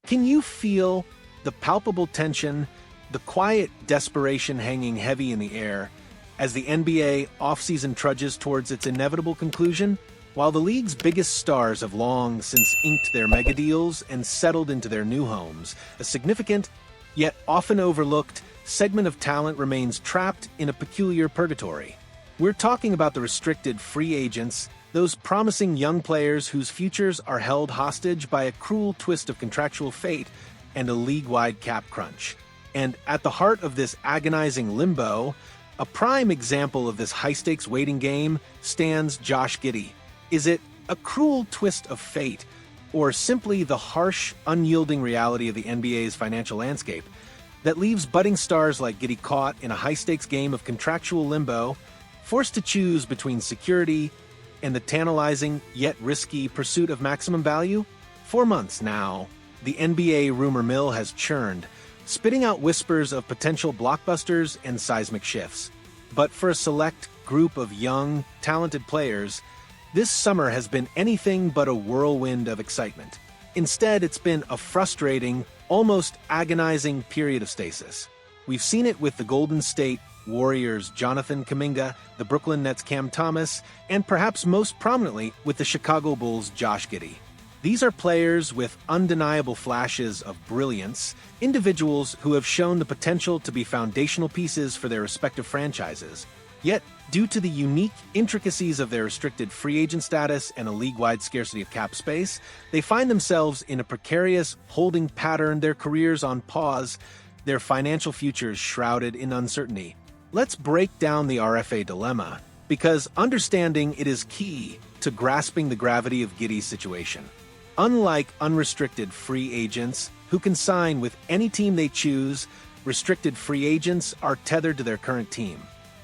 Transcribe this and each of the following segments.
Can you feel the palpable tension, the quiet desperation hanging heavy in the air as the NBA offseason trudges towards its inevitable conclusion? While the league's biggest stars have long since inked their mega deals and settled into their new homes, a significant, yet often overlooked, segment of talent remains trapped in a peculiar purgatory. We're talking about the restricted free agents, those promising young players whose futures are held hostage by a cruel twist of contractual fate and a league-wide cap crunch. And at the heart of this agonizing limbo, a prime example of this high-stakes waiting game, stands Josh Giddey. Is it a cruel twist of fate, or simply the harsh, unyielding reality of the NBA's financial landscape that leaves budding stars like Giddey caught in a high-stakes game of contractual limbo, forced to choose between security and the tantalizing yet risky pursuit of maximum value? For months now, the NBA rumor mill has churned, spitting out whispers of potential blockbusters and seismic shifts. But for a select group of young, talented players, this summer has been anything but a whirlwind of excitement. Instead, it's been a frustrating, almost agonizing period of stasis. We've seen it with the Golden State Warriors' Jonathan Kuminga, the Brooklyn Nets' Cam Thomas, and perhaps most prominently with the Chicago Bulls' Josh Giddey. These are players with undeniable flashes of brilliance, individuals who have shown the potential to be foundational pieces for their respective franchises. Yet, due to the unique intricacies of their restricted free agent status and a league-wide scarcity of cap space, they find themselves in a precarious holding pattern, their careers on pause, their financial futures shrouded in uncertainty. Let's break down the RFA dilemma, because understanding it is key to grasping the gravity of Giddey's situation. Unlike unrestricted free agents, who can sign with any team they choose, restricted free agents are tethered to their current team.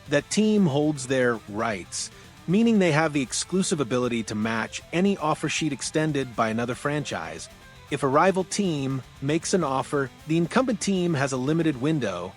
That team holds their rights, meaning they have the exclusive ability to match any offer sheet extended by another franchise. If a rival team makes an offer, the incumbent team has a limited window,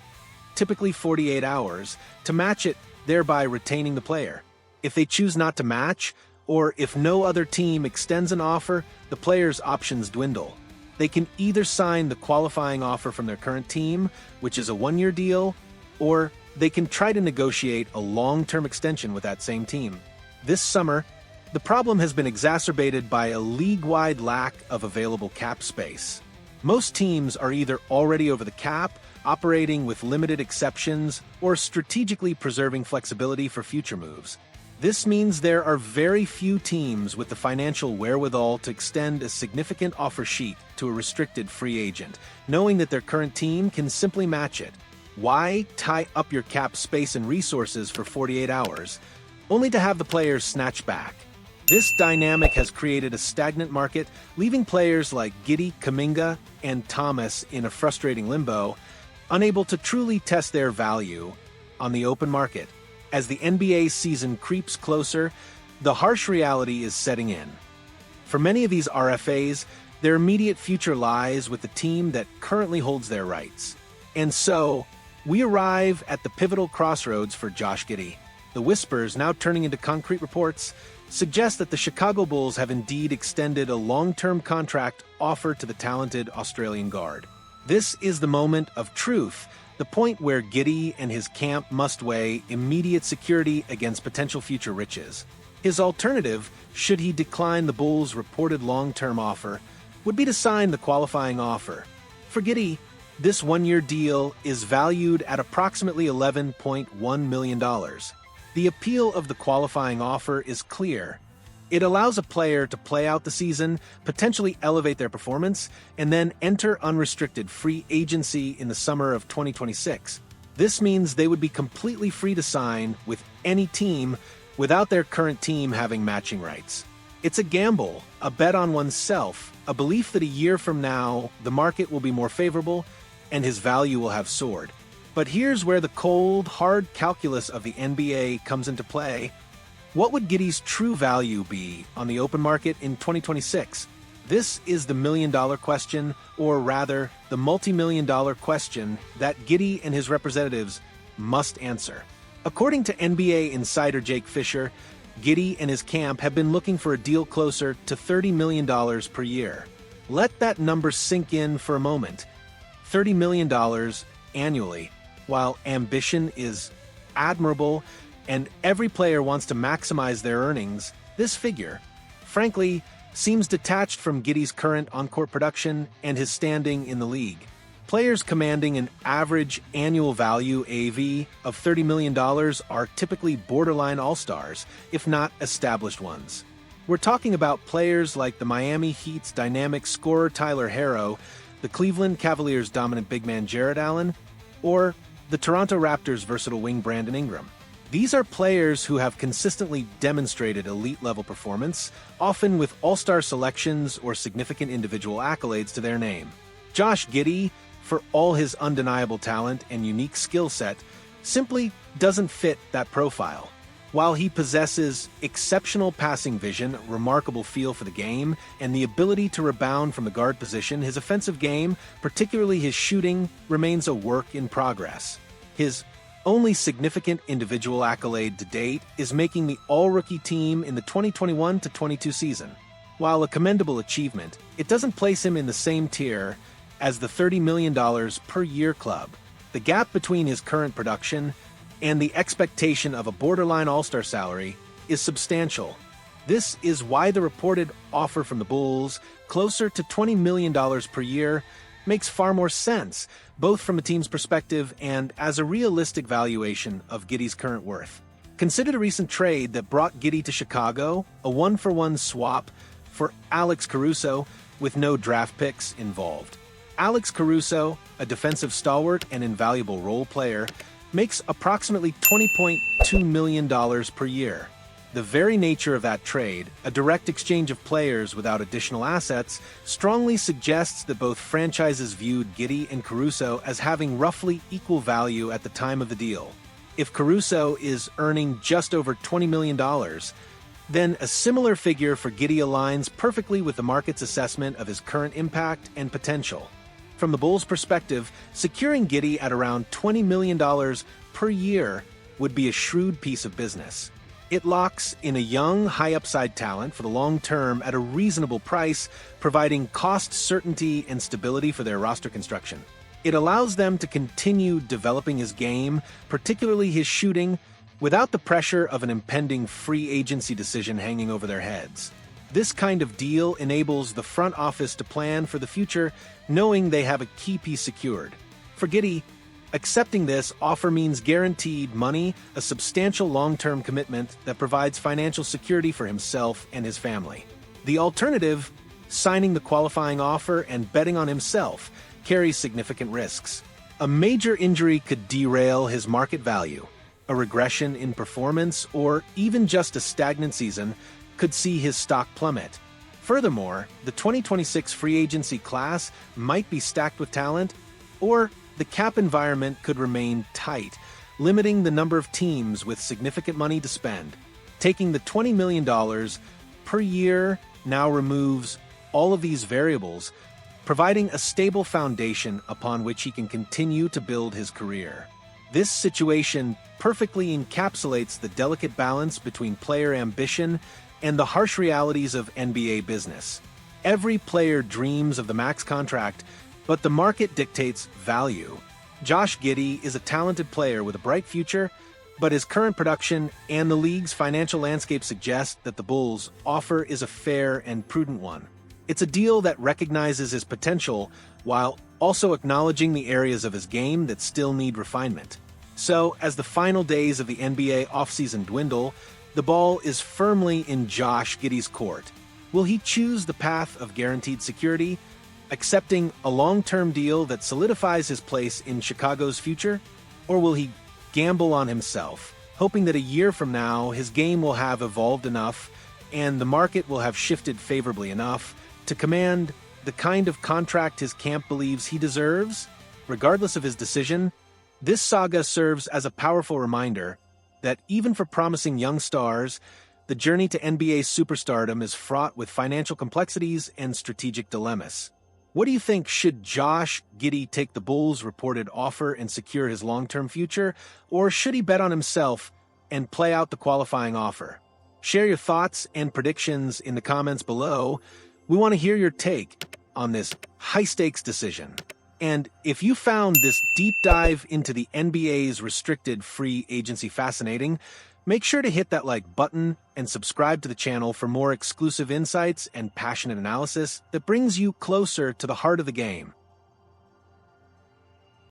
typically 48 hours, to match it, thereby retaining the player. If they choose not to match, or if no other team extends an offer, the player's options dwindle. They can either sign the qualifying offer from their current team, which is a one-year deal, or they can try to negotiate a long-term extension with that same team. This summer, the problem has been exacerbated by a league-wide lack of available cap space. Most teams are either already over the cap, operating with limited exceptions, or strategically preserving flexibility for future moves. This means there are very few teams with the financial wherewithal to extend a significant offer sheet to a restricted free agent, knowing that their current team can simply match it. Why tie up your cap space and resources for 48 hours, only to have the players snatched back? This dynamic has created a stagnant market, leaving players like Giddey, Kuminga, and Thomas in a frustrating limbo, unable to truly test their value on the open market. As the NBA season creeps closer, the harsh reality is setting in. For many of these RFAs, their immediate future lies with the team that currently holds their rights. And so, we arrive at the pivotal crossroads for Josh Giddey. The whispers, now turning into concrete reports, suggest that the Chicago Bulls have indeed extended a long-term contract offer to the talented Australian guard. This is the moment of truth, the point where Giddey and his camp must weigh immediate security against potential future riches. His alternative, should he decline the Bulls' reported long-term offer, would be to sign the qualifying offer. For Giddey, this one-year deal is valued at approximately $11.1 million. The appeal of the qualifying offer is clear. It allows a player to play out the season, potentially elevate their performance, and then enter unrestricted free agency in the summer of 2026. This means they would be completely free to sign with any team without their current team having matching rights. It's a gamble, a bet on oneself, a belief that a year from now, the market will be more favorable and his value will have soared. But here's where the cold, hard calculus of the NBA comes into play. What would Giddey's true value be on the open market in 2026? This is the million-dollar question, or rather, the multi-million-dollar question that Giddey and his representatives must answer. According to NBA insider Jake Fisher, Giddey and his camp have been looking for a deal closer to $30 million per year. Let that number sink in for a moment. $30 million annually. While ambition is admirable and every player wants to maximize their earnings, this figure, frankly, seems detached from Giddey's current on-court production and his standing in the league. Players commanding an average annual value AV of $30 million are typically borderline all-stars, if not established ones. We're talking about players like the Miami Heat's dynamic scorer Tyler Herro, the Cleveland Cavaliers' dominant big man Jarrett Allen, or the Toronto Raptors' versatile wing Brandon Ingram. These are players who have consistently demonstrated elite-level performance, often with all-star selections or significant individual accolades to their name. Josh Giddey, for all his undeniable talent and unique skill set, simply doesn't fit that profile. While he possesses exceptional passing vision, remarkable feel for the game, and the ability to rebound from the guard position, his offensive game, particularly his shooting, remains a work in progress. His only significant individual accolade to date is making the all-rookie team in the 2021-22 season. While a commendable achievement, it doesn't place him in the same tier as the $30 million per year club. The gap between his current production and the expectation of a borderline all-star salary is substantial. This is why the reported offer from the Bulls, closer to $20 million per year, makes far more sense, both from a team's perspective and as a realistic valuation of Giddey's current worth. Consider the recent trade that brought Giddey to Chicago, a one-for-one swap for Alex Caruso with no draft picks involved. Alex Caruso, a defensive stalwart and invaluable role player, makes approximately $20.2 million per year. The very nature of that trade, a direct exchange of players without additional assets, strongly suggests that both franchises viewed Giddey and Caruso as having roughly equal value at the time of the deal. If Caruso is earning just over $20 million, then a similar figure for Giddey aligns perfectly with the market's assessment of his current impact and potential. From the Bulls' perspective, securing Giddey at around $20 million per year would be a shrewd piece of business. It locks in a young, high-upside talent for the long term at a reasonable price, providing cost certainty and stability for their roster construction. It allows them to continue developing his game, particularly his shooting, without the pressure of an impending free agency decision hanging over their heads. This kind of deal enables the front office to plan for the future, knowing they have a key piece secured. For Giddey, accepting this offer means guaranteed money, a substantial long-term commitment that provides financial security for himself and his family. The alternative, signing the qualifying offer and betting on himself, carries significant risks. A major injury could derail his market value. A regression in performance, or even just a stagnant season, could see his stock plummet. Furthermore, the 2026 free agency class might be stacked with talent, or the cap environment could remain tight, limiting the number of teams with significant money to spend. Taking the $20 million per year now removes all of these variables, providing a stable foundation upon which he can continue to build his career. This situation perfectly encapsulates the delicate balance between player ambition and the harsh realities of NBA business. Every player dreams of the max contract, but the market dictates value. Josh Giddey is a talented player with a bright future, but his current production and the league's financial landscape suggest that the Bulls' offer is a fair and prudent one. It's a deal that recognizes his potential while also acknowledging the areas of his game that still need refinement. So, as the final days of the NBA offseason dwindle, the ball is firmly in Josh Giddey's court. Will he choose the path of guaranteed security, accepting a long-term deal that solidifies his place in Chicago's future? Or will he gamble on himself, hoping that a year from now his game will have evolved enough and the market will have shifted favorably enough to command the kind of contract his camp believes he deserves? Regardless of his decision, this saga serves as a powerful reminder that even for promising young stars, the journey to NBA superstardom is fraught with financial complexities and strategic dilemmas. What do you think? Should Josh Giddey take the Bulls' reported offer and secure his long-term future, or should he bet on himself and play out the qualifying offer? Share your thoughts and predictions in the comments below. We want to hear your take on this high-stakes decision. And if you found this deep dive into the NBA's restricted free agency fascinating, make sure to hit that like button and subscribe to the channel for more exclusive insights and passionate analysis that brings you closer to the heart of the game.